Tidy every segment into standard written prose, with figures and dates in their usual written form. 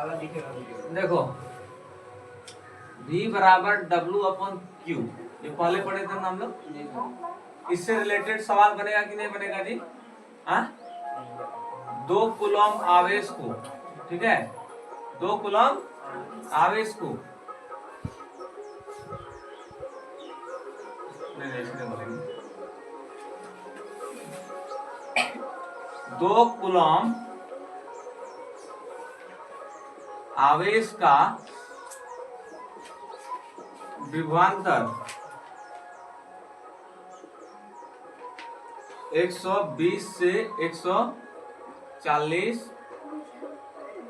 देखो V बराबर W upon Q, ये पहले पढ़े थे ना हम लोग। इससे रिलेटेड सवाल बनेगा कि नहीं बनेगा जी? हाँ, 2 कूलम आवेश को, ठीक है, 2 कूलम आवेश को, नहीं इसमें बोलेंगे 2 कूलम आवेश का विभवांतर 120 से 140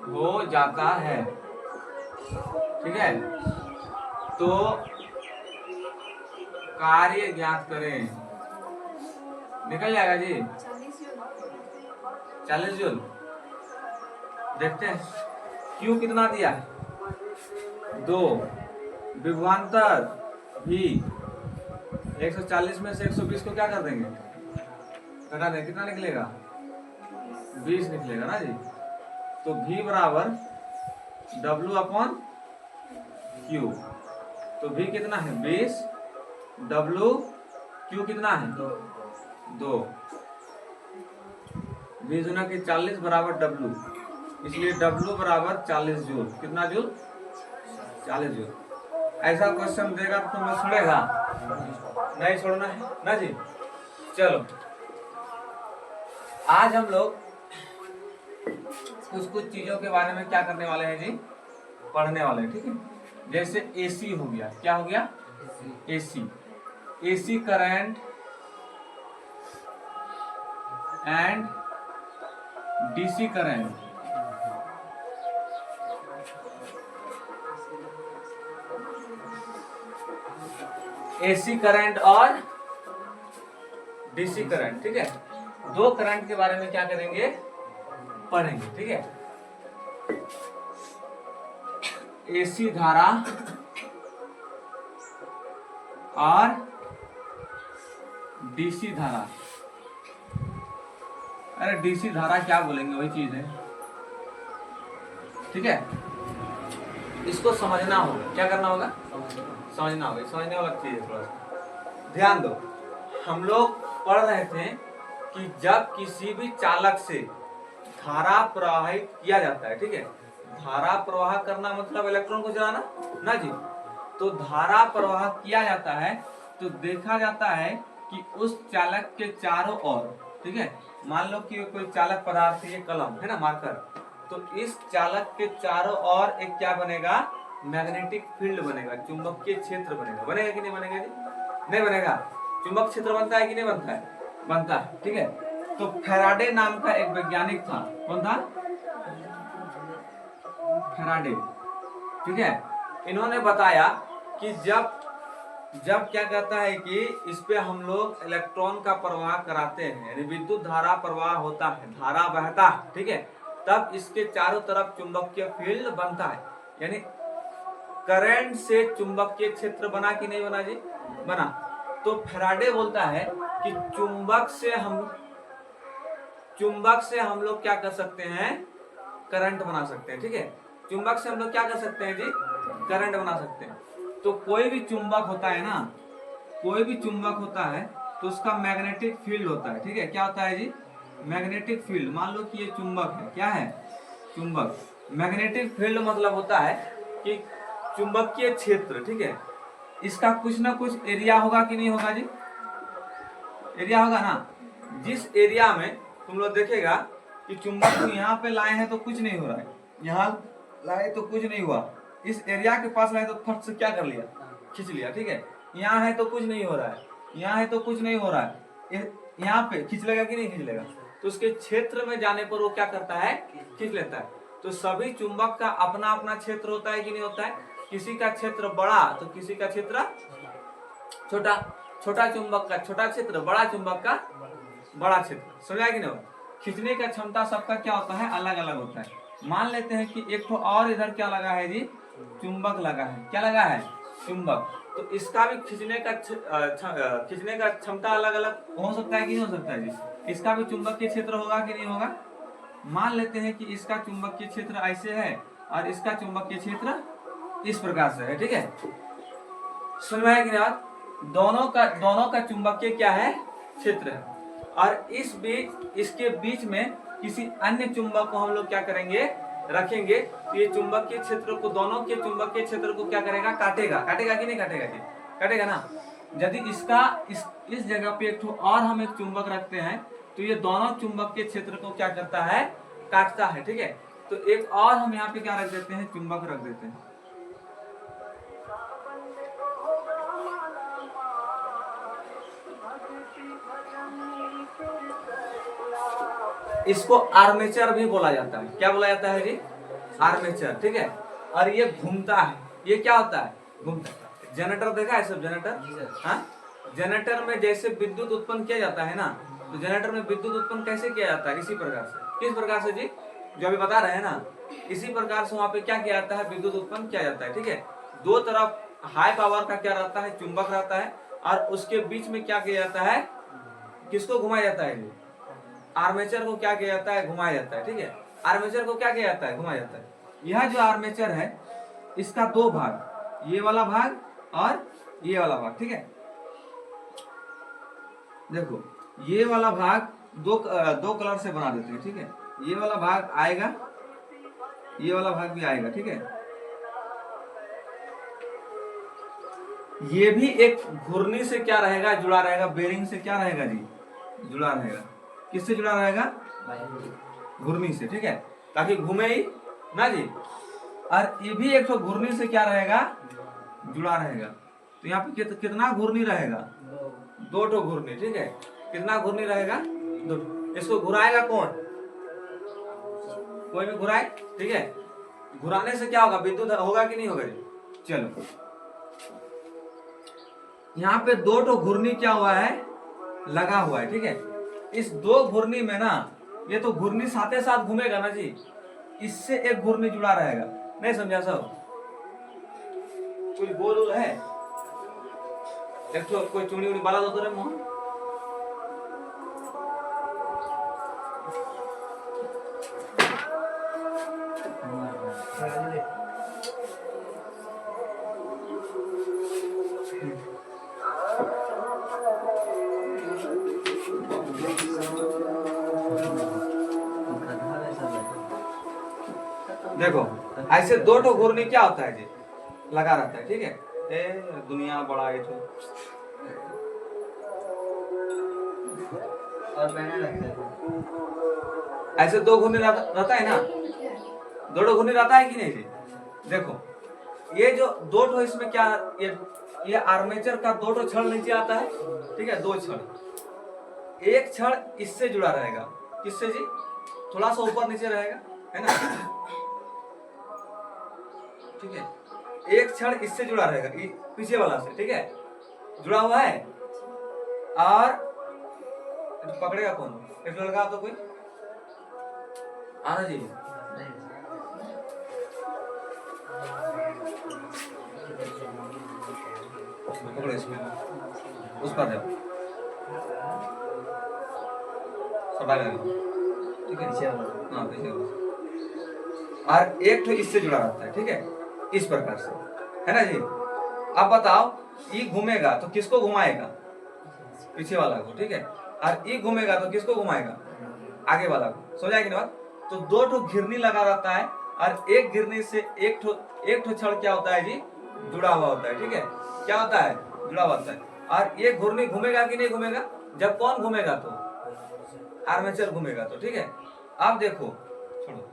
हो जाता है, ठीक है। तो कार्य ज्ञात करें। निकल जाएगा जी 40 जूल। देखते हैं Q कितना दिया है, 2, विभवांतर भी 140 में से 120 को क्या कर देंगे, घटा देंगे, कितना निकलेगा, 20 निकलेगा ना जी। तो V बराबर W अपॉन Q, तो V कितना है 20, W Q कितना है 2, 20 गुना के 40 बराबर W, इसलिए W बराबर 40 जूल। कितना जूल, 40 जूल। ऐसा क्वेश्चन देगा तो तुम्हें छोड़ेगा नहीं, छोड़ना है ना जी। चलो आज हम लोग कुछ चीजों के बारे में क्या करने वाले हैं जी, पढ़ने वाले हैं, ठीक है। जैसे AC हो गया, क्या हो गया, AC current and DC current. AC current और DC करंट, ठीक है, 2 करंट के बारे में क्या करेंगे, पढ़ेंगे, ठीक है। AC धारा और DC धारा। अरे DC धारा क्या बोलेंगे, वही चीज है, ठीक है। इसको समझना होगा, क्या करना होगा, समझना होगा, समझने वाला चीज है। थोड़ा सा ध्यान दो, हम लोग पढ़ रहे थे कि जब किसी भी चालक से धारा प्रवाहित किया जाता है, ठीक है, धारा प्रवाह करना मतलब इलेक्ट्रॉन को चलाना ना जी। तो धारा प्रवाह किया जाता है तो देखा जाता है कि उस चालक के चारों ओर, ठीक है, मान लो कि कोई चालक पदार्थ, ये कलम है ना, मार्कर, तो इस चालक के चारों ओर एक क्या बनेगा, मैग्नेटिक फील्ड बनेगा, चुंबकीय क्षेत्र बनेगा। बनेगा कि नहीं बनेगा जी, नहीं बनेगा। चुंबक क्षेत्र बनता है कि नहीं बनता है, बनता है, ठीक है। तो फैराडे नाम का एक वैज्ञानिक था, कौन था, फैराडे, ठीक है। इन्होंने बताया कि जब क्या कहता है कि इस पे हम लोग इलेक्ट्रॉन का प्रवाह कराते हैं, यानी विद्युत धारा प्रवाह होता है, धारा बहता है, ठीक है, तब इसके चारों तरफ चुंबकीय फील्ड बनता है। यानी करंट से चुंबकीय क्षेत्र बना कि नहीं बना जी, बना। तो फैराडे बोलता है कि चुंबक से हम लोग क्या कर सकते हैं, करंट बना सकते हैं, ठीक है। चुंबक से हम लोग क्या कर सकते हैं जी, करंट बना सकते हैं। तो कोई भी चुंबक होता है ना, कोई भी चुंबक होता है तो उसका मैग्नेटिक फील्ड होता है, ठीक है। क्या होता है जी, मैग्नेटिक फील्ड। मान लो कि ये चुंबक है, क्या है, चुंबक। मैग्नेटिक फील्ड मतलब होता है कि चुंबकीय क्षेत्र, ठीक है, इसका कुछ ना कुछ एरिया होगा कि नहीं होगा जी, एरिया होगा ना। जिस एरिया में तुम लोग देखेगा कि चुंबक को यहाँ पे लाए हैं तो कुछ नहीं हो रहा है, यहाँ लाए तो कुछ नहीं हुआ, इस एरिया के पास लाए तो फट से क्या कर लिया, खींच लिया, ठीक है। यहाँ है तो कुछ नहीं हो रहा है, यहाँ है तो कुछ नहीं हो रहा है, यहाँ पे खींच लेगा कि नहीं खींच लेगा। तो उसके क्षेत्र में जाने पर वो क्या करता है, खींच लेता है। तो सभी चुंबक का अपना अपना क्षेत्र होता है कि नहीं होता है, किसी का क्षेत्र बड़ा तो किसी का क्षेत्र छोटा, छोटा चुंबक का छोटा क्षेत्र, बड़ा चुंबक का बड़ा क्षेत्र, समझा कि नहीं। खींचने का क्षमता सबका क्या होता है, अलग अलग होता है। मान लेते हैं कि एक तो और इधर क्या लगा है जी, चुंबक लगा है, क्या लगा है, चुंबक। तो इसका भी खींचने का क्षमता अलग अलग हो सकता है कि नहीं हो सकता है जी। इसका भी चुंबकीय क्षेत्र होगा कि नहीं होगा। मान लेते हैं कि इसका चुंबकीय क्षेत्र ऐसे है और इसका चुंबकीय क्षेत्र इस प्रकार से है, ठीक है। समझ में आया कि नहीं? दोनों का चुंबकीय क्या है, क्षेत्र है। और इसके बीच में किसी अन्य चुंबक को हम लोग क्या करेंगे, रखेंगे, तो ये चुंबकीय क्षेत्र को, दोनों के चुंबकीय क्षेत्र को क्या करेगा, काटेगा। काटेगा कि नहीं काटेगा जी? काटेगा ना। यदि इसका इस जगह पे एक और हम एक चुंबक रखते हैं तो ये दोनों चुंबकीय क्षेत्र को क्या करता है, काटता है, ठीक है। तो एक और हम यहाँ पे क्या रख देते हैं, चुंबक रख देते हैं। इसको आर्मेचर भी बोला जाता है। क्या बोला जाता है जी? आर्मेचर, ठीक है। और ये घूमता है, ये क्या होता है, घूमता है। जनरेटर देखा है सब, जनरेटर, हाँ, जनरेटर में जैसे विद्युत उत्पन्न किया जाता है ना, तो जनरेटर में विद्युत उत्पन्न कैसे किया जाता है, इसी प्रकार से। किस प्रकार से जी? जो अभी बता रहे हैं ना, इसी प्रकार से वहां पे क्या किया जाता है, विद्युत उत्पन्न किया जाता है, ठीक है। दो तरफ हाई पावर का क्या रहता है, चुंबक रहता है, और उसके बीच में क्या किया जाता है, किसको घुमाया जाता है जी? आर्मेचर को क्या किया जाता है, घुमाया जाता है, ठीक है। आर्मेचर को क्या किया जाता है, घुमाया जाता है। यह जो आर्मेचर है इसका दो भाग, ये वाला भाग और ये वाला भाग, ठीक है। देखो ये वाला भाग दो कलर से बना देते हैं, ठीक है। ये वाला भाग आएगा, ये वाला भाग भी आएगा, ठीक है। ये भी एक घूर्णी से क्या रहेगा, जुड़ा रहेगा, बेरिंग से क्या रहेगा जी, जुड़ा रहेगा। किससे जुड़ा रहेगा, घूर्णी से, ठीक है, ताकि घूमे ही ना जी। और ये भी एक तो घूर्णी से क्या रहेगा, जुड़ा रहेगा। तो यहाँ पे कितना घूर्णी रहेगा, दो ठो घूर्णी, ठीक है। कितना घूर्णी रहेगा, दो। इसको घुराएगा कौन, कोई भी घुराए, ठीक है। घुराने से क्या होगा, विद्युत होगा कि नहीं होगा जी? चलो यहाँ पे दो ठो घूर्णी क्या हुआ है, लगा हुआ है, ठीक है। इस दो घूर्णी में ना, ये तो घूर्णी साथ साथ घूमेगा ना जी, इससे एक घूर्णी जुड़ा रहेगा। नहीं समझा सब? कोई बोल है, एक तो कोई चुनी उड़ी बाला दो तो रे मोहन। देखो ऐसे दो ठो घूर्णी क्या होता है जी, लगा रहता है, ठीक है। ए दुनिया बड़ा है तो और पहने लगता है, ऐसे दो घूर्णी रहता है ना, दो ठो घूर्णी रहता है कि नहीं जी? देखो ये जो दो ठो, इसमें क्या, ये आर्मेचर का दो ठो छड़ नीचे आता है, ठीक है, दो छड़। एक छड़ इससे जुड़ा रहेगा, किससे जी, थोड़ा सा ऊपर नीचे रहेगा, है ना, ठीक है। एक छड़ इससे जुड़ा रहेगा, पीछे वाला से, ठीक है, जुड़ा हुआ है। और पकड़ेगा कौन, एक लड़का तो कोई आना जी, पकड़ो इसमें, उस पर जाओ, ठीक है, हाँ पीछे। और एक तो इससे जुड़ा रहता है, ठीक है, इस प्रकार से, है ना जी। अब बताओ, ये घूमेगा तो किसको घुमाएगा, पीछे वाला को, ठीक है। और ये घूमेगा तो किसको घुमाएगा, आगे वाला को। समझ आएगी ना बात? तो दो ठो घिरनी लगा रहता है, और एक घिरनी से एक ठो छड़ क्या होता है जी, जुड़ा हुआ होता है, ठीक है। क्या होता है, जुड़ा हुआ होता है। और ये घूर्णी घूमेगा कि नहीं घूमेगा, जब कौन घूमेगा, तो आर्मेचर घूमेगा, तो ठीक है। अब देखो, छोड़ो,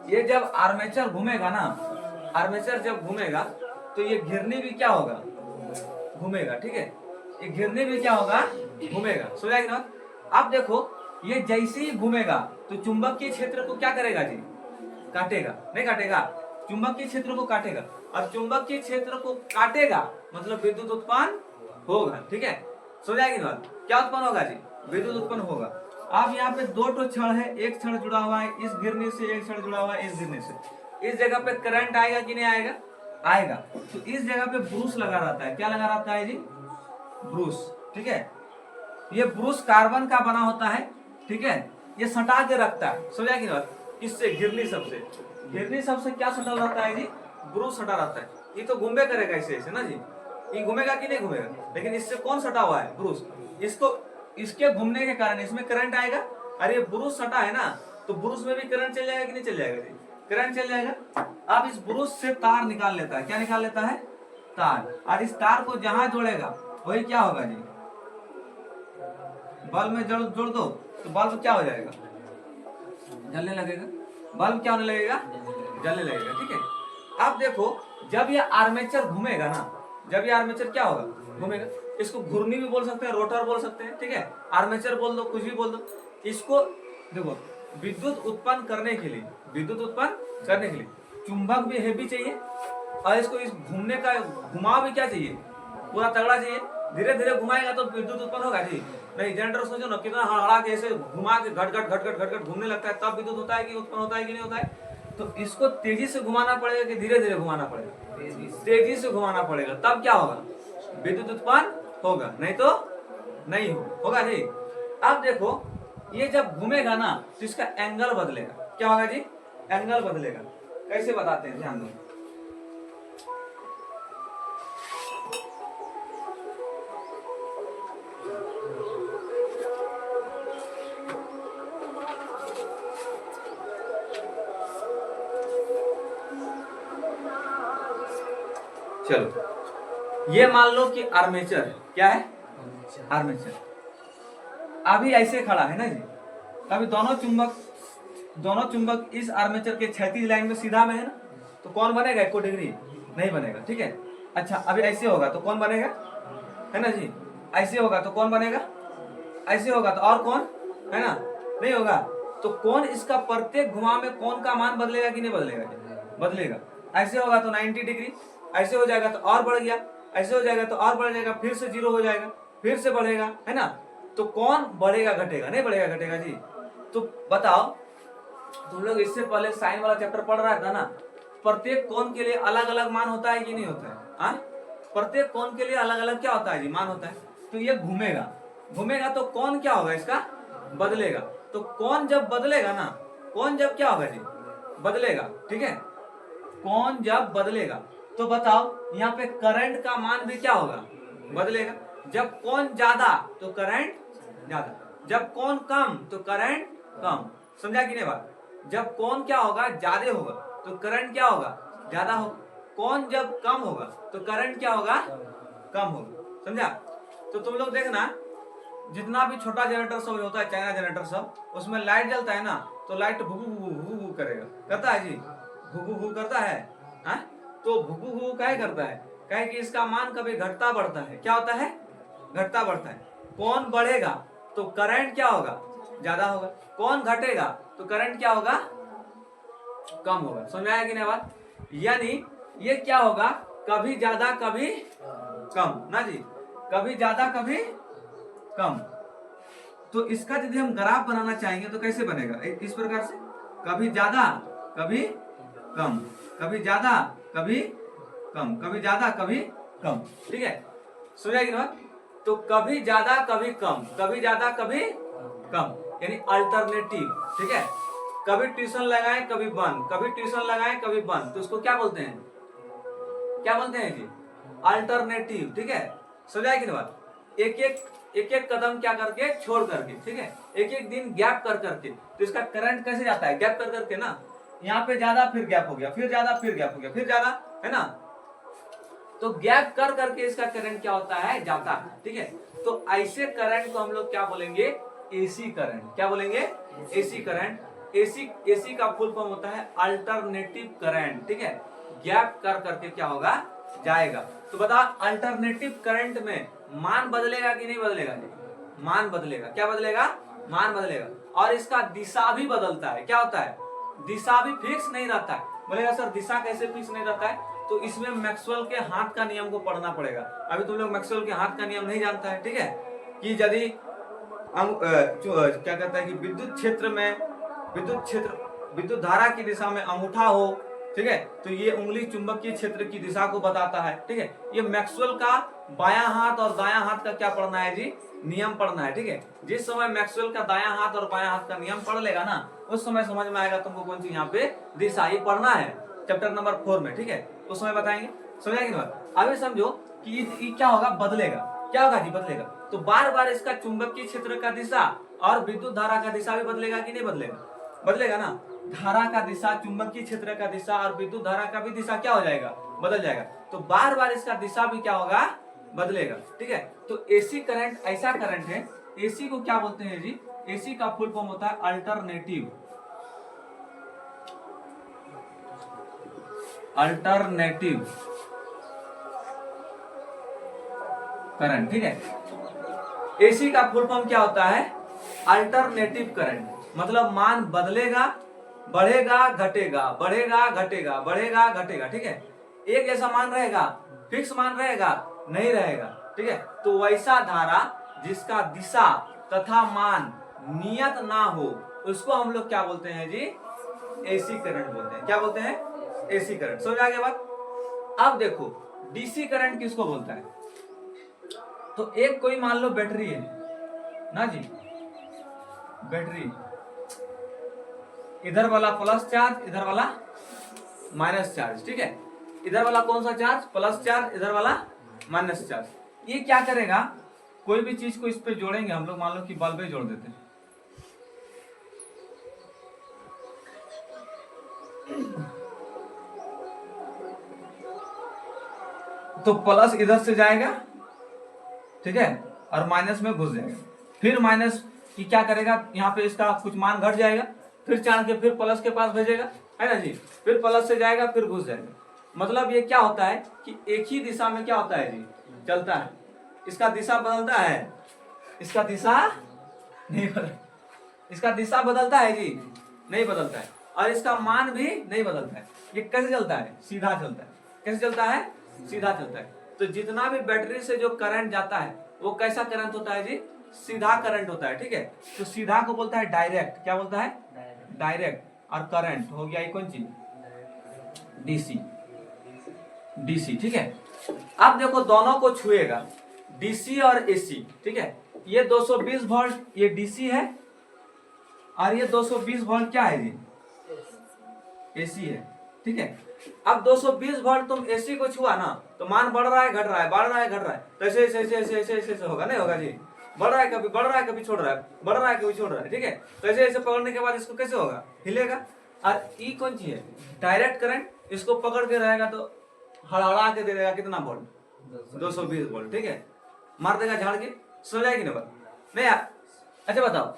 ये जब आर्मेचर घूमेगा ना, आर्मेचर जब घूमेगा तो ये घिरनी भी क्या होगा, घूमेगा, ठीक है। ये घिरनी भी क्या होगा, घूमेगा। समझ आएगी ना? अब देखो ये जैसे ही घूमेगा तो चुंबकीय क्षेत्र को क्या करेगा जी, काटेगा, नहीं काटेगा, चुंबकीय क्षेत्र को काटेगा। और चुंबकीय क्षेत्र को काटेगा मतलब विद्युत उत्पन्न होगा, ठीक है। समझ आएगी ना? क्या उत्पन्न होगा जी, विद्युत उत्पन्न होगा। अब यहाँ पे दो ठो छड़ है, एक छड़ जुड़ा हुआ है इस घिरनी से, एक छड़ जुड़ा हुआ है इस घिरनी से। इस जगह पे करंट आएगा कि नहीं आएगा, आएगा। तो इस जगह पे ब्रूस लगा रहता है, क्या लगा रहता है जी, ब्रूस, ठीक है। ये ब्रूस कार्बन का बना होता है, ठीक है। ये सटा के रखता है, समझा कि नहीं? किससे? घिरनी सबसे। घिरनी सबसे क्या सटा रहता है जी? ब्रूस सटा रहता है। ये तो घूमे करेगा ऐसे ऐसे ना जी, ये घूमेगा कि नहीं घूमेगा, लेकिन इससे कौन सटा हुआ है? ब्रूस। इसको इसके घूमने के कारण इसमें करंट आएगा। अरे ब्रूस सटा है ना, तो ब्रूस में भी करंट चल जाएगा कि नहीं चल जाएगा जी? करंट चल जाएगा। अब इस ब्रूस से तार निकाल लेता है। क्या निकाल लेता है? तार। और इस तार को जहां जोड़ेगा वही क्या होगा जी? बल्ब में जोड़ दो तो बल्ब क्या हो जाएगा? जलने लगेगा। बल्ब क्या होने लगेगा? जलने लगेगा, ठीक है। अब देखो, जब ये आर्मेचर घूमेगा ना, जब ये आर्मेचर क्या होगा? घूमेगा। इसको घूर्णी भी बोल सकते हैं, रोटर बोल सकते हैं, ठीक है। आर्मेचर बोल दो, कुछ भी बोल दो। इसको देखो, विद्युत उत्पन्न करने के लिए, विद्युत उत्पन्न करने के लिए चुंबक भी हेवी चाहिए, और इसको इस घूमने का घुमाव भी क्या चाहिए? पूरा तगड़ा चाहिए। धीरे धीरे घुमाएगा तो विद्युत उत्पन्न होगा जी? नहीं। जनरेटर सोचो ना, कितना हड़हड़ा के ऐसे घुमा के घट घट घट घट घट घट घूमने लगता है, तब विद्युत होता है कि उत्पन्न होता है कि नहीं होता है? तो इसको तेजी से घुमाना पड़ेगा कि धीरे धीरे घुमाना पड़ेगा? तेजी से घुमाना पड़ेगा, तब क्या होगा? विद्युत उत्पन्न होगा, नहीं तो नहीं होगा जी। अब देखो, ये जब घूमेगा ना तो इसका एंगल बदलेगा। क्या होगा जी? एंगल बदलेगा। कैसे बताते हैं, ध्यान दो। चलो, ये मान लो कि आर्मेचर है। क्या है? आर्मेचर। अभी ऐसे खड़ा है ना जी, अभी दोनों चुंबक इस आर्मेचर के क्षैतिज लाइन में सीधा में है ना, तो कौन बनेगा? 1 डिग्री नहीं बनेगा, ठीक है। अच्छा, अभी ऐसे होगा तो कौन बनेगा? है ना जी। ऐसे होगा तो कौन बनेगा? ऐसे होगा तो और कौन? है ना, नहीं होगा। तो कौन इसका प्रत्येक घुमाव में कौन का मान बदलेगा कि नहीं बदलेगा? बदलेगा। ऐसे होगा तो 90 डिग्री, ऐसे हो जाएगा तो और बढ़ गया, ऐसे हो जाएगा तो और बढ़ जाएगा, फिर से 0 हो जाएगा, फिर से बढ़ेगा, है ना। तो कौन बढ़ेगा घटेगा? नहीं बढ़ेगा घटेगा जी। तो बताओ, तुम लोग इससे पहले साइन वाला चैप्टर पढ़ रहा था ना, प्रत्येक कोण के लिए अलग अलग मान होता है कि नहीं होता है? हाँ, प्रत्येक कोण के लिए अलग अलग क्या होता है जी? मान होता है। तो ये घूमेगा तो कौन क्या होगा? इसका बदलेगा। तो कौन जब बदलेगा ना, कौन जब क्या होगा जी? बदलेगा, ठीक है। कौन जब बदलेगा तो बताओ, यहाँ पे करंट का मान भी क्या होगा? बदलेगा। जब कौन ज्यादा तो करंट ज्यादा, जब कौन कम तो करंट कम। समझा कि नहीं बात? जब कौन क्या होगा? ज्यादा होगा तो करंट क्या होगा? ज्यादा होगा। कौन जब कम होगा तो करंट क्या होगा? कम होगा। समझा? तो तुम लोग देखना, जितना भी छोटा जनरेटर सब होता है, चाइना जनरेटर सब, उसमें लाइट जलता है ना, तो लाइट भू करेगा, करता है जी? भू करता है। हाँ, तो भू क्या करता है? कहे कि इसका मान कभी घटता बढ़ता है। क्या होता है? घटता बढ़ता है। कौन बढ़ेगा तो करंट क्या होगा? ज्यादा होगा। कौन घटेगा तो करंट क्या होगा? कम होगा। समझ आया कि नहीं बात? यानी ये क्या होगा? कभी ज्यादा कभी कम ना जी, कभी ज्यादा कभी कम। तो इसका यदि हम ग्राफ बनाना चाहेंगे तो कैसे बनेगा? इस प्रकार से, कभी ज्यादा कभी कम, कभी ज्यादा कभी कम, कभी ज्यादा कभी कम, ठीक है। सुनिए कि बात? तो कभी ज्यादा कभी कम, कभी ज्यादा कभी कम, यानी अल्टरनेटिव, ठीक है। कभी ट्यूशन लगाए कभी बंद, कभी ट्यूशन लगाए कभी बंद, तो उसको क्या बोलते हैं? क्या बोलते हैं जी? अल्टरनेटिव, ठीक है। समझाए कि बात? एक एक कदम क्या करके छोड़ करके, ठीक है, एक एक दिन गैप कर करके। तो इसका करंट कैसे जाता है? गैप कर करके ना, यहाँ पे ज्यादा फिर गैप हो गया, फिर ज्यादा फिर गैप हो गया, फिर ज्यादा, है ना। तो गैप कर करके इसका करंट क्या होता है? जाता है, ठीक है। तो ऐसे करंट को हम लोग क्या बोलेंगे? AC current. क्या बोलेंगे? AC current. एसी का फुल फॉर्म होता है अल्टरनेटिव करंट, ठीक है। गैप कर करके क्या होगा? जाएगा। तो बता, अल्टरनेटिव करंट में मान बदलेगा कि नहीं बदलेगा? मान बदलेगा। क्या बदलेगा? मान बदलेगा। और इसका दिशा भी बदलता है। क्या होता है? दिशा भी फिक्स नहीं रहता है। बोलेगा सर दिशा कैसे फिक्स नहीं रहता है? तो इसमें मैक्सवेल के हाथ का नियम को पढ़ना पड़ेगा। अभी तुम लोग मैक्सवेल के हाथ का नियम नहीं जानता है, ठीक है। कि यदि क्या कहता है कि विद्युत धारा की दिशा में अंगूठा हो, ठीक है। तो ये उंगली चुंबकीय क्षेत्र की दिशा को बताता है, ठीक है। ये मैक्सवेल का बायां हाथ और दायां हाथ का क्या पढ़ना है जी, नियम पढ़ना है, ठीक है। जिस समय मैक्सवेल का दायां हाथ और बायां हाथ का नियम पढ़ लेगा ना, उस समय समझ में आएगा तुमको कौन सी यहाँ पे दिशा, ये पढ़ना है चैप्टर नंबर 4 में, ठीक है। उस समय बताएंगे, समझाएंगे ना। अभी समझो कि ये क्या होगा, बदलेगा, क्या होगा जी, बदलेगा। तो बार बार इसका चुंबकीय क्षेत्र का दिशा और विद्युत धारा का दिशा भी बदलेगा कि नहीं बदलेगा, बदलेगा ना। धारा का दिशा, चुंबकीय क्षेत्र का दिशा और विद्युत धारा का भी दिशा क्या हो जाएगा, बदल जाएगा। तो बार बार इसका दिशा भी क्या होगा, बदलेगा, ठीक है। तो एसी करंट ऐसा करंट है, एसी को क्या बोलते हैं जी, एसी का फुल फॉर्म होता है अल्टरनेटिव करंट, ठीक है। एसी का फुल फॉर्म क्या होता है, अल्टरनेटिव करंट, मतलब मान बदलेगा, बढ़ेगा घटेगा, बढ़ेगा घटेगा, बढ़ेगा घटेगा, ठीक है। एक जैसा मान रहेगा, फिक्स मान रहेगा, नहीं रहेगा, ठीक है। तो वैसा धारा जिसका दिशा तथा मान नियत ना हो, उसको हम लोग क्या बोलते हैं जी, एसी करंट बोलते हैं। क्या बोलते हैं, एसी करंट। समझ आ गया बात। अब देखो डीसी करंट किसको बोलता है। तो एक कोई मान लो बैटरी है ना जी, बैटरी, इधर वाला प्लस चार्ज, इधर वाला माइनस चार्ज, ठीक है। इधर वाला कौन सा चार्ज, प्लस चार्ज, इधर वाला माइनस चार्ज। ये क्या करेगा, कोई भी चीज को इस पे जोड़ेंगे हम लोग, मान लो कि बल्ब जोड़ देते हैं, तो प्लस इधर से जाएगा, ठीक है, और माइनस में घुस जाएगा। फिर माइनस की क्या करेगा, यहाँ पे इसका कुछ मान घट जाएगा, फिर चाण के फिर प्लस के पास भेजेगा, है ना जी। फिर प्लस से जाएगा, फिर घुस जाएगा। मतलब ये क्या होता है कि एक ही दिशा में क्या होता है जी, चलता है। इसका दिशा बदलता है, इसका दिशा नहीं बदल, इसका दिशा बदलता है जी, नहीं बदलता है। और इसका मान भी नहीं बदलता है। ये कैसे चलता है, सीधा चलता है। कैसे चलता है, सीधा चलता है। तो जितना भी बैटरी से जो करंट जाता है वो कैसा करंट होता है जी, सीधा करंट होता है, ठीक है। तो सीधा को बोलता है डायरेक्ट, क्या बोलता है, डायरेक्ट। और करंट हो गया कौन चीज, डीसी, डीसी, ठीक है। अब देखो दोनों को छुएगा, डीसी और एसी, ठीक है। ये 220 वोल्ट ये डीसी है, और ये 220 वोल्ट क्या है जी, एसी है, ठीक है। अब 220 वोल्ट तुम एसी को छुआ ना, तो मान बढ़ रहा है घट रहा है, बढ़ रहा है घट रहा है, तो ऐसे ऐसे ऐसे ऐसे ऐसे ऐसे होगा, नहीं होगा जी। बढ़ रहा है कभी बढ़ रहा है, कभी छोड़ रहा है, बढ़ रहा है कभी छोड़ रहा है, ठीक है। तो ऐसे ऐसे पकड़ने के बाद इसको कैसे होगा, हिलेगा। और ई कौन सी है, डायरेक्ट करंट, इसको पकड़ के रहेगा तो हड़हड़ा के दे देगा कितना वोल्ट, 220 वोल्ट, ठीक है। मार देगा झाड़ के, सो जाएगी ना बात, नहीं यार। अच्छा बताओ,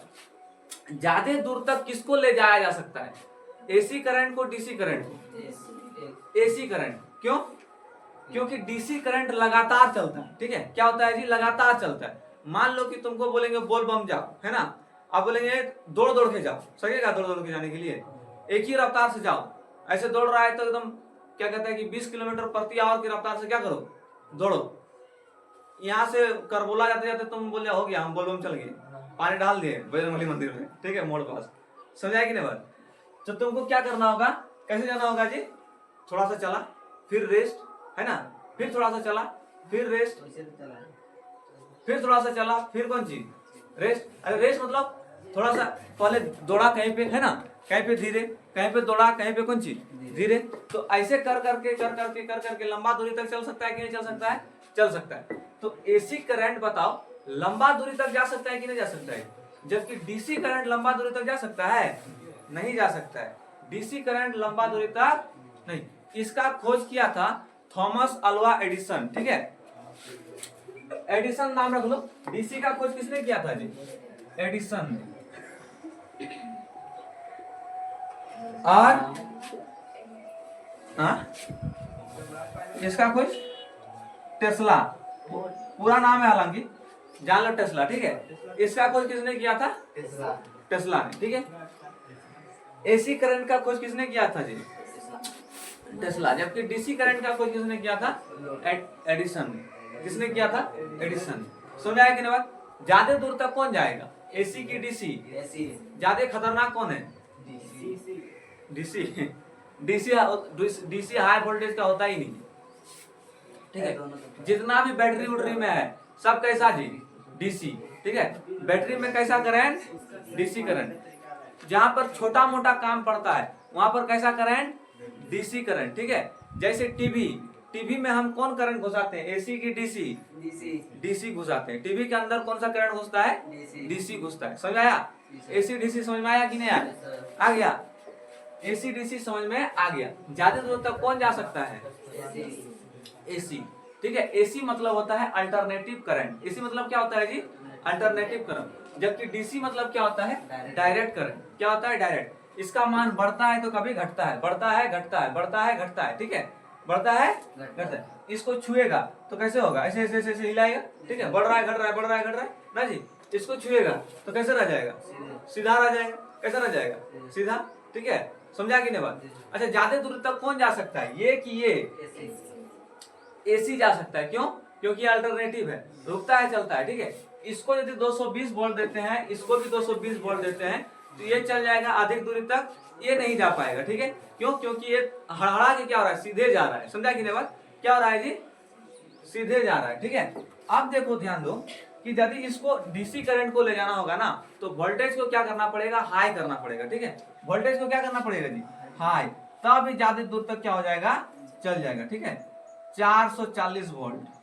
ज्यादा दूर तक किसको ले जाया जा सकता है, एसी करंट को, डीसी करंट को, एसी करंट। क्यों, क्योंकि डीसी करंट लगातार चलता है, ठीक है। क्या होता है जी, लगातार चलता है। मान लो कि तुमको बोलेंगे बोल बम जाओ, है ना, आप बोलेंगे दौड़ दौड़ के जाओ, सकेगा दौड़ दौड़ के जाने के लिए, एक ही रफ्तार से जाओ। ऐसे दौड़ रहा है तो एकदम क्या कहते हैं कि 20 किलोमीटर प्रति आवर की रफ्तार से क्या करो, दौड़ो। यहाँ से करबोला जाते जाते तुम बोले हो गया, हम बोल बम चल गए, पानी डाल दिए बजरंगबली मंदिर में, ठीक है, मोड़ पास। समझाए कि नहीं बात। तो तुमको क्या करना होगा, कैसे जाना होगा जी, थोड़ा सा चला, फिर रेस्ट, है ना, फिर थोड़ा सा चला, फिर रेस्ट, फिर थोड़ा सा चला, फिर कौन चीज, रेस्ट। अरे रेस्ट मतलब थोड़ा सा पहले दौड़ा कहीं पे, है ना, कहीं पे धीरे, कहीं पे दौड़ा, कहीं पे कौन चीज धीरे। तो ऐसे कर करके लंबा दूरी तक चल सकता है कि नहीं चल सकता है, चल सकता है। तो एसी करंट बताओ लंबा दूरी तक जा सकता है कि नहीं जा सकता है, जबकि डीसी करंट लंबा दूरी तक जा सकता है, नहीं जा सकता है। डीसी करंट लंबा दूरी तक नहीं। इसका खोज किया था थॉमस अल्वा एडिसन, ठीक है, एडिसन नाम रख लो। डीसी का खोज किसने किया था जी, एडिसन ने। और इसका खोज टेस्ला, पूरा नाम है हालांकि, जान लो टेस्ला, ठीक है। इसका खोज किसने किया था, टेस्ला ने, ठीक है। एसी करंट का खोज किसने किया था जी, टेस्ला। जबकि डीसी करंट का खोज किसने किया था, एडिसन ने। किसने किया था, एडिसन। समझ आया कि नहीं बात। ज्यादा दूर तक कौन जाएगा, एसी की डीसी, ज्यादा खतरनाक कौन है, डीसी। डीसी हाई वोल्टेज का होता ही नहीं, ठीक है। जितना भी बैटरी उटरी में है सब कैसा जी, डीसी, ठीक है। बैटरी में कैसा करंट, डीसी करंट। जहां पर छोटा मोटा काम पड़ता है वहां पर कैसा करंट, डीसी करंट, ठीक है। जैसे टीवी में हम कौन करंट घुसाते हैं, एसी की डीसी, डीसी घुसाते हैं। टीवी के अंदर कौन सा करंट घुसता है, डीसी घुसता है। समझ आया, एसी डीसी समझ में आया कि नहीं आया, आ गया, एसी डीसी समझ में आ गया। ज्यादा दूर तक कौन जा सकता है, एसी, ठीक है। एसी मतलब होता है अल्टरनेटिव करंट। एसी मतलब क्या होता है जी, अल्टरनेटिव करंट। जबकि डीसी मतलब क्या होता है, डायरेक्ट करंट। क्या होता है, डायरेक्ट। इसका मान बढ़ता है तो कभी घटता है, बढ़ता है घटता है, बढ़ता है घटता है, ठीक है, बढ़ता है घटता है। इसको छुएगा तो कैसे होगा, ऐसे ऐसे ऐसे हिलाएगा, ठीक है, बढ़ रहा है घट रहा है, बढ़ रहा है घट रहा है ना जी। इसको छुएगा तो कैसे रह जाएगा, सीधा रह जाएगा। कैसा रह जाएगा, सीधा, ठीक है। समझा कि नहीं बात। अच्छा, ज्यादा दूर तक कौन जा सकता है, ये कि ये, एसी जा सकता है। क्यों, क्योंकि अल्टरनेटिव है, रुकता है चलता है, ठीक है। इसको यदि 220 वोल्ट देते हैं, इसको भी 220 वोल्ट देते हैं तो ये चल जाएगा अधिक दूरी तक, ये नहीं जा पाएगा, ठीक है। क्यों, क्योंकि ये हड़हड़ा के क्या हो रहा है, सीधे जा रहा है। समझा कि नहीं बात, क्या हो रहा है जी, सीधे जा रहा है, ठीक है। अब देखो ध्यान दो कि यदि इसको डीसी करंट को ले जाना होगा ना तो वोल्टेज को क्या करना पड़ेगा, हाई करना पड़ेगा, ठीक है। वोल्टेज को क्या करना पड़ेगा जी, हाई, तब भी ज्यादा दूर तक क्या हो जाएगा, चल जाएगा, ठीक है। 440 वोल्ट।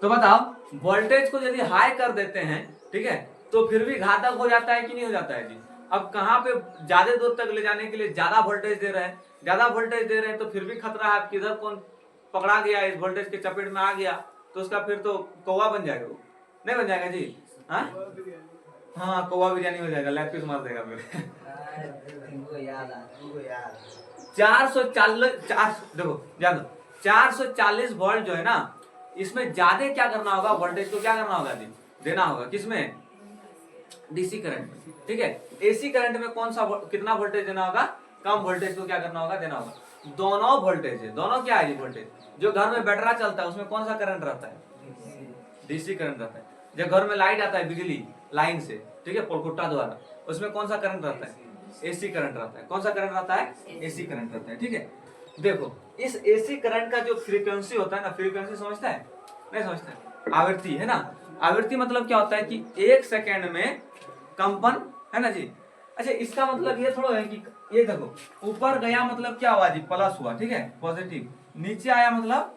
तो बताओ, वोल्टेज को यदि हाई कर देते हैं, ठीक है, तो फिर भी घातक हो जाता है कि नहीं हो जाता है जी। अब कहां पे ज्यादा दूर तक ले जाने के लिए ज्यादा वोल्टेज दे रहे हैं, ज्यादा वोल्टेज दे रहे हैं तो फिर भी खतरा है, किधर कौन पकड़ा गया, इस वोल्टेज के चपेट में आ गया तो उसका फिर तो कौवा बन जाएगा, वो नहीं बन जाएगा जी। हाँ, कौवा बिरयानी हो जाएगा, लैग पीस मार देगा फिर। 440, देखो जान दो, 440 वोल्ट जो है ना, इसमें ज्यादा क्या करना होगा, वोल्टेज को क्या करना होगा जी, देना होगा, किसमें, डीसी करंट में, ठीक है। एसी करंट में कौन सा कितना वोल्टेज देना होगा, कम वोल्टेज को क्या करना होगा, देना होगा। दोनों वोल्टेज है, दोनों क्या है जी, वोल्टेज। जो घर में बैटरा चलता है उसमें कौन सा करंट रहता है, डीसी करंट रहता है। जब घर में लाइट आता है बिजली लाइन से, ठीक है, पोलकुट्टा द्वारा, उसमें कौन सा करंट रहता है, एसी करंट रहता है। कौन सा करंट रहता है, एसी करंट रहता है, ठीक है। देखो, इस एसी करंट का जो फ्रीक्वेंसी होता है ना, फ्रीक्वेंसी समझता है, नहीं समझता है, आवृत्ति है ना। आवृत्ति मतलब क्या होता है कि 1 सेकेंड में कंपन, है ना जी। अच्छा, इसका मतलब ये थोड़ा है कि ये देखो, ऊपर गया मतलब क्या हुआ जी, प्लस हुआ, ठीक है, पॉजिटिव। नीचे आया मतलब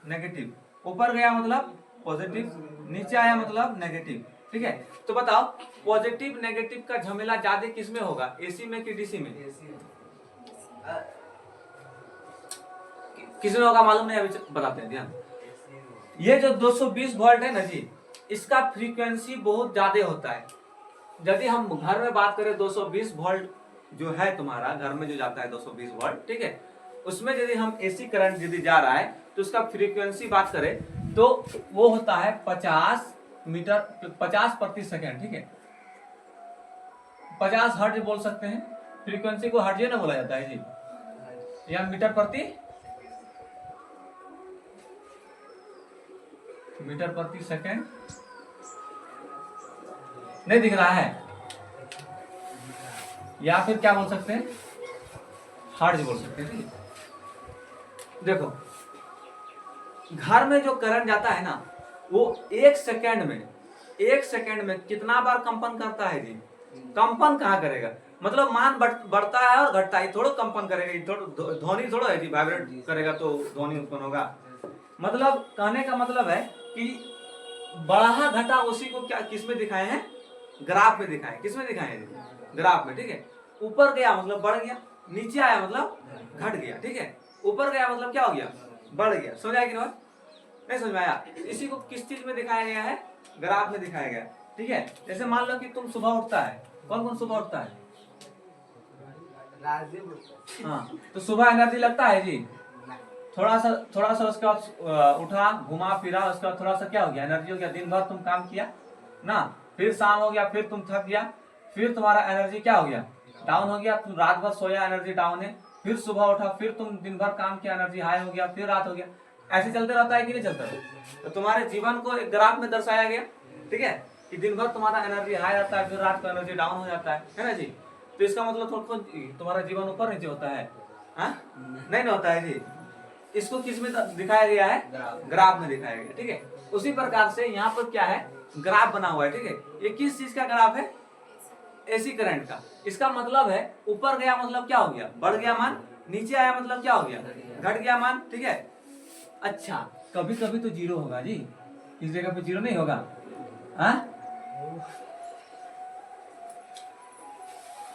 नेगेटिव, ऊपर गया मतलब पॉजिटिव, नीचे आया मतलब नेगेटिव, ठीक है। तो बताओ, पॉजिटिव नेगेटिव का झमेला ज्यादा किस में होगा, एसी में कि डीसी में, किस में होगा मालूम नहीं, अभी बताते हैं ध्यान। ये जो 220 वोल्ट है ना जी, इसका फ्रीक्वेंसी बहुत ज्यादा होता है। यदि हम घर में बात करें 220 वोल्ट जो है तुम्हारा घर में जो जाता है 220 वोल्ट, ठीक है, उसमें यदि हम एसी करंट यदि जा रहा है तो उसका फ्रीक्वेंसी बात करें तो वो होता है 50 प्रति सेकेंड, ठीक है। 50 हर्ट्ज बोल सकते हैं, फ्रीक्वेंसी को हर्ट्ज ना बोला जाता है जी, या मीटर प्रति सेकेंड नहीं दिख रहा है, या फिर क्या बोल सकते हैं, हर्ट्ज बोल सकते हैं, ठीक है। देखो, घर में जो करंट जाता है ना, वो 1 सेकेंड में कितना बार कंपन करता है जी, कंपन कहाँ करेगा, मतलब मान बढ़ता है और घटता है, थोड़ा कंपन करेगा, ध्वनि थोड़ा है जी, वाइब्रेट करेगा तो ध्वनि उत्पन्न होगा। मतलब कहने का मतलब है कि बढ़ा घटा उसी को क्या किस में दिखाए हैं, ग्राफ में दिखाए, किस में दिखाए हैं, ग्राफ में, ठीक है। ऊपर गया मतलब बढ़ गया, नीचे आया मतलब घट गया, ठीक है। ऊपर गया मतलब क्या हो गया, बढ़ गया। समझ आया कि नहीं समझ में आया। इसी को किस चीज में दिखाया गया है, ग्राफ में दिखाया गया, ठीक है। जैसे मान लो कि तुम सुबह उठता है, कौन कौन सुबह उठता है, हाँ, तो सुबह एनर्जी लगता है जी, थोड़ा सा उसके बाद उठा घुमा फिरा, उसके बाद थोड़ा सा क्या हो गया, एनर्जी हो गया, दिन भर तुम काम किया ना, फिर शाम हो गया, फिर तुम थक गया, फिर तुम्हारा एनर्जी क्या हो गया, डाउन हो गया, तुम रात भर सोया, एनर्जी डाउन है, फिर सुबह उठा, फिर तुम दिन भर काम किया, एनर्जी हाई हो गया, फिर रात हो गया। ऐसे चलते रहता है कि नहीं चलता है। तो तुम्हारे जीवन को एक ग्राफ में दर्शाया गया, ठीक है, कि दिन भर तुम्हारा एनर्जी हाई रहता है, फिर रात को एनर्जी डाउन हो जाता है ना जी। तो इसका मतलब थोड़ा तुम्हारा जीवन ऊपर नीचे होता है, हाँ नहीं ना होता है जी। इसको किस में दिखाया गया है, ग्राफ में दिखाया गया, ठीक है। उसी प्रकार से यहाँ पर क्या है, ग्राफ बना हुआ है, ठीक है। ये किस चीज का ग्राफ है, एसी करंट का। इसका मतलब है ऊपर गया मतलब क्या हो गया, बढ़ गया मान, नीचे आया मतलब क्या हो गया, घट गया मान, ठीक है। अच्छा, कभी कभी तो जीरो होगा जी, इस जगह पे जीरो नहीं होगा, हाँ।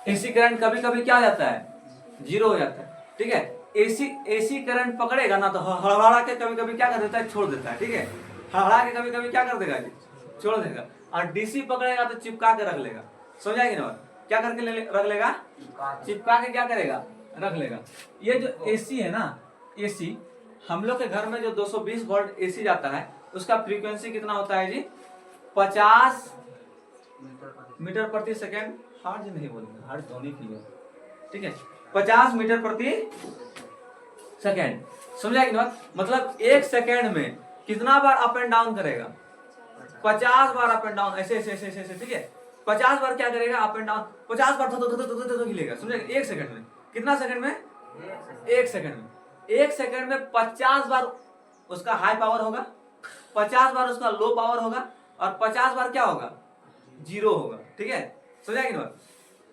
एसी करंट कभी कभी क्या हो जाता है, जीरो हो जाता है, ठीक है। एसी करंट पकड़ेगा ना तो हड़बड़ा के कभी कभी क्या कर देता है, छोड़ देता है, ठीक है। हड़बड़ा के कभी कभी क्या कर देगा जी, छोड़ देगा। और डीसी पकड़ेगा तो चिपका के रख लेगा, समझाएगी ना, क्या करके रख लेगा, चिपका के क्या करेगा, रख लेगा। ये जो एसी है ना, एसी हम लोग के घर में जो 220 वोल्ट एसी जाता है, उसका फ्रीक्वेंसी कितना होता है जी, 50 मीटर प्रति सेकेंड। हार्ज नहीं बोलेंगे, हार्ज ध्वनि की है, ठीक है। 50 मीटर प्रति सेकेंड, समझाएगी ना। मतलब एक सेकेंड में कितना बार अप एंड डाउन करेगा, 50 बार अप एंड डाउन, ऐसे ऐसे ऐसे ऐसे, ठीक है। 50 बार क्या करेगा, अप एंड डाउन 50 बार हिलेगा, समझेगा। एक सेकंड में, कितना सेकंड में, एक सेकंड में। एक सेकंड में 50 बार उसका हाई पावर होगा, 50 बार उसका लो पावर होगा, और 50 बार क्या होगा, जीरो होगा, ठीक है, समझाएगी ना।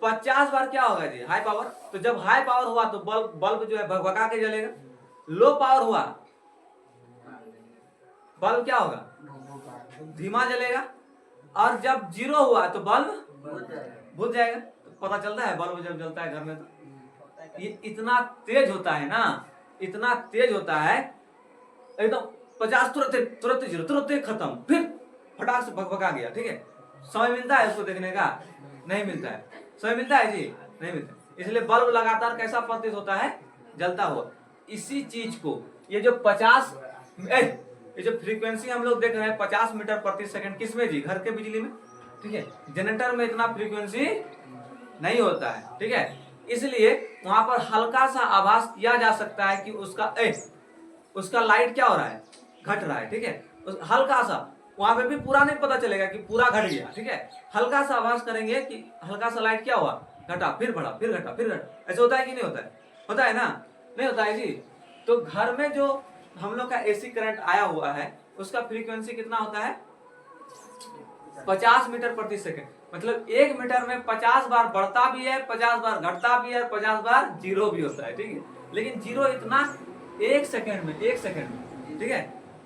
50 बार क्या होगा जी, हाई पावर। तो जब हाई पावर हुआ तो बल्ब जो है भगभगा के जलेगा। लो पावर हुआ, बल्ब क्या होगा, धीमा जलेगा। और जब जीरो हुआ तो बल्ब बुझ जाएगा। तो पता चलता है बल्ब जब जलता है घर में तो ये इतना तेज होता है ना, इतना तेज होता है एकदम। 50 तुरंत जीरो, तुरंत खत्म, फिर फटाक से भगभगा गया, ठीक है। समय मिलता है उसको देखने का, नहीं मिलता है। समय मिलता है जी, नहीं मिलता। इसलिए बल्ब लगातार कैसा प्रतीत होता है, जलता हुआ। इसी चीज को ये जो 50 ये जो फ्रीक्वेंसी हम लोग देख रहे हैं 50 मीटर प्रति सेकंड, किसमें जी, घर के बिजली में, ठीक है। जनरेटर में इतना फ्रीक्वेंसी नहीं होता है, ठीक है। इसलिए वहां पर हल्का सा आभास किया जा सकता है कि उसका लाइट क्या हो रहा है, घट रहा है, ठीक है। हल्का सा, वहां पे भी पूरा नहीं पता चलेगा कि पूरा घट गया, ठीक है। हल्का सा आभास करेंगे कि हल्का सा लाइट क्या हुआ, घटा, फिर बढ़ा, फिर घटा, फिर घटा। ऐसा होता है कि नहीं होता है, होता है ना, नहीं होता है जी। तो घर में जो हम लोग का एसी करंट आया हुआ है, उसका फ्रीक्वेंसी कितना होता है, 50 मीटर प्रति सेकंड। मतलब 1 मीटर में 50 बार बढ़ता भी है, 50 बार घटता भी है, 50 बार जीरो भी होता है, ठीक है। लेकिन जीरो इतना एक सेकंड में, ठीक है।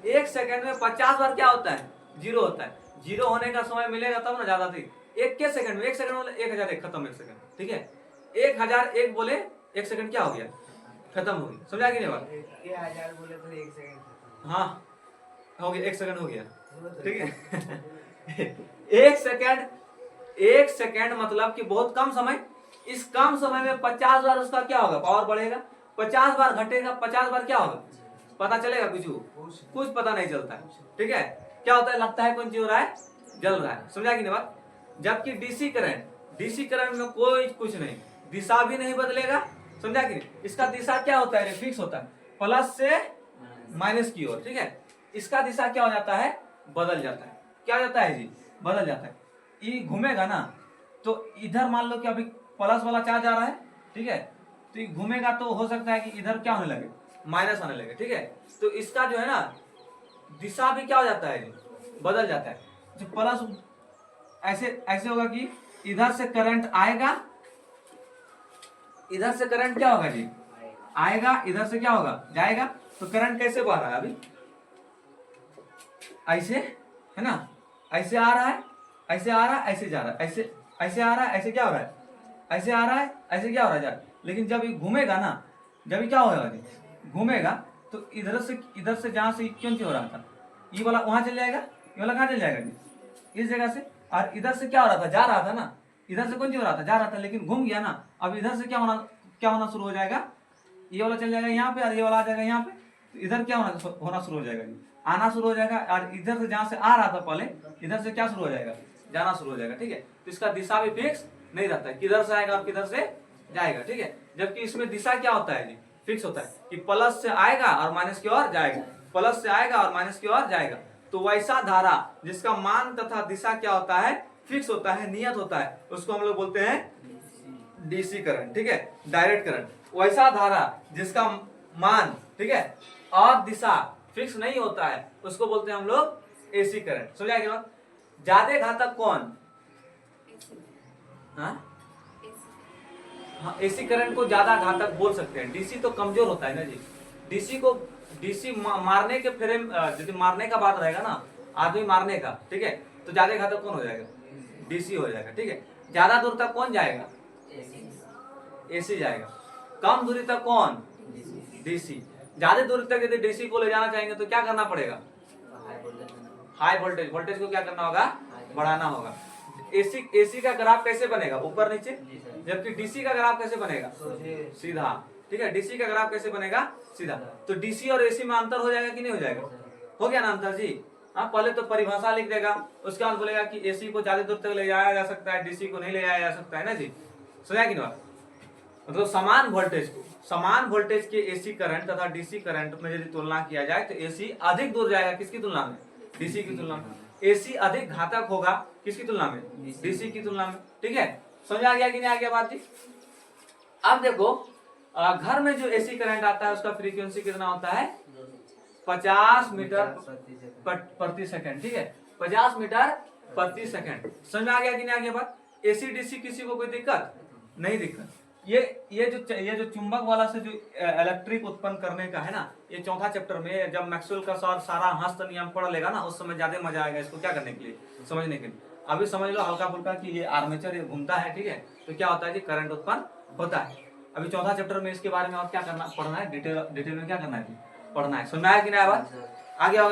एक सेकंड में 50 बार क्या होता है, जीरो होता है। जीरो होने का समय मिलेगा तब ना, ज्यादा थी। एक के सेकंड में, एक सेकंड बोले 1001 खत्म, एक सेकंड, ठीक है। 1001 बोले एक सेकंड क्या हो गया, खत्म हो गया, समझा कि नहीं बात। 1000 बोले तो एक सेकंड, हाँ हो गया, एक सेकंड हो गया, ठीक है। एक सेकंड मतलब कि बहुत कम समय। इस कम समय में 50 बार उसका क्या होगा, पावर बढ़ेगा, 50 बार घटेगा, 50 बार क्या होगा, पता चलेगा कुछ पता नहीं चलता है, ठीक है। क्या होता है, लगता है कौन चीज हो रहा है, जल रहा है, समझा कि नहीं बात। जबकि डीसी करंट में कोई कुछ नहीं, दिशा भी नहीं बदलेगा, समझा कि नहीं। इसका दिशा क्या होता है, फिक्स होता है, प्लस से माइनस की ओर, ठीक है। इसका दिशा क्या हो जाता है, बदल जाता है। क्या हो जाता है जी, बदल जाता है। ये घूमेगा ना, तो इधर मान लो कि अभी प्लस वाला चार्ज आ रहा है, ठीक है। तो ये घूमेगा तो हो सकता है कि इधर क्या होने लगे, माइनस आने लगे, ठीक है। तो इसका जो है ना दिशा भी क्या हो जाता है, बदल जाता है। जो प्लस ऐसे होगा कि इधर से करंट आएगा, इधर से करंट क्या होगा जी, आएगा, इधर से क्या होगा, जाएगा। तो करंट कैसे बह रहा है, अभी ऐसे है ना, ऐसे आ रहा है, ऐसे आ रहा है, ऐसे जा रहा है, ऐसे आ रहा है, ऐसे क्या हो रहा है, ऐसे आ रहा है, ऐसे क्या हो रहा है, जा रहा है। लेकिन जब ये घूमेगा ना, जब ये क्या होगा जी, घूमेगा तो इधर से जहां से क्यों हो रहा था, ये वाला वहां चल जाएगा, ये वाला कहां चल जाएगा जी, इस जगह से। और इधर से क्या हो रहा था, जा रहा था ना, इधर से कौन सी हो रहा था, जा रहा था, लेकिन घूम गया ना। अब इधर से क्या होना शुरू हो जाएगा, ये वाला चल जाएगा यहाँ पे, और ये वाला आ जाएगा यहाँ पे। तो इधर क्या होना शुरू हो जाएगा जी, आना शुरू हो जाएगा। और इधर से जहां से आ रहा था पहले, इधर से क्या शुरू हो जाएगा, जाना शुरू हो जाएगा, ठीक है। तो इसका दिशा भी फिक्स नहीं रहता है, किधर से आएगा और किधर से जाएगा, ठीक है। जबकि इसमें दिशा क्या होता है जी, फिक्स होता है कि प्लस से आएगा और माइनस की ओर जाएगा, प्लस से आएगा और माइनस की ओर जाएगा। तो वैसा धारा जिसका मान तथा दिशा क्या होता है, फिक्स होता है, नियत होता है, उसको हम लोग बोलते हैं डीसी करंट, ठीक है, डायरेक्ट करंट। वैसा धारा जिसका मान, ठीक है, और दिशा फिक्स नहीं होता है, उसको बोलते हैं हम लोग एसी करंट। समझ आएगी बात? ज्यादा घातक कौन? हाँ, एसी करंट को ज्यादा घातक बोल सकते हैं। डीसी तो कमजोर होता है ना जी। डीसी मारने के फ्रेम, यदि मारने का बात रहेगा ना, आदमी मारने का, ठीक है, तो ज्यादा घातक कौन हो जाएगा? डीसी हो जाएगा, ठीक है। ज्यादा दूर तक कौन जाएगा? एसी जाएगा। कम दूरी तक कौन? डीसी। ज्यादा दूरी तक यदि डीसी को ले जाना चाहेंगे तो क्या करना पड़ेगा? हाई वोल्टेज, वोल्टेज को क्या करना होगा? बढ़ाना होगा। एसी का ग्राफ कैसे बनेगा? ऊपर नीचे। जबकि डीसी का ग्राफ कैसे बनेगा? सीधा, ठीक है। डीसी का ग्राफ कैसे बनेगा? सीधा। तो डीसी और एसी में अंतर हो जाएगा कि नहीं हो जाएगा? हो गया ना अंतर जी। हाँ, पहले तो परिभाषा लिख देगा, उसके बाद बोलेगा कि एसी को ज्यादा दूर तक ले जाया जा सकता है, डीसी को नहीं ले जाया जा सकता है ना जी। समझा कि नहीं? मतलब समान वोल्टेज के एसी करंट तथा डीसी करंट में यदि तुलना किया जाए तो एसी अधिक दूर जाएगा। किसकी तुलना में? डीसी की तुलना में। एसी अधिक घातक होगा किसकी तुलना में? डीसी की तुलना में, ठीक है। समझ आ गया कि नहीं आ गया बात जी? अब देखो, घर में जो एसी करंट आता है उसका फ्रीक्वेंसी कितना होता है? 50 मीटर प्रति सेकंड, ठीक है, 50 मीटर प्रति सेकंड। समझ में आ गया कि नहीं आ गया बात? एसी डीसी किसी को कोई दिक्कत नहीं? दिक्कत। ये जो चुंबक वाला से जो इलेक्ट्रिक उत्पन्न करने का है ना, ये चौथा चैप्टर में जब मैक्सवेल का सारा हस्त नियम पढ़ लेगा ना, उस समय ज्यादा मजा आएगा इसको क्या करने के लिए, समझने के लिए। अभी समझ लो हल्का फुल्का कि ये आर्मेचर ये घूमता है, ठीक है, तो क्या होता है जी? करंट उत्पन्न होता है। अभी चौथा चैप्टर में इसके बारे में और क्या करना, पढ़ना है, डिटेल में क्या करना है, पढ़ना है। सुनना है कि नहीं? आगे चलो।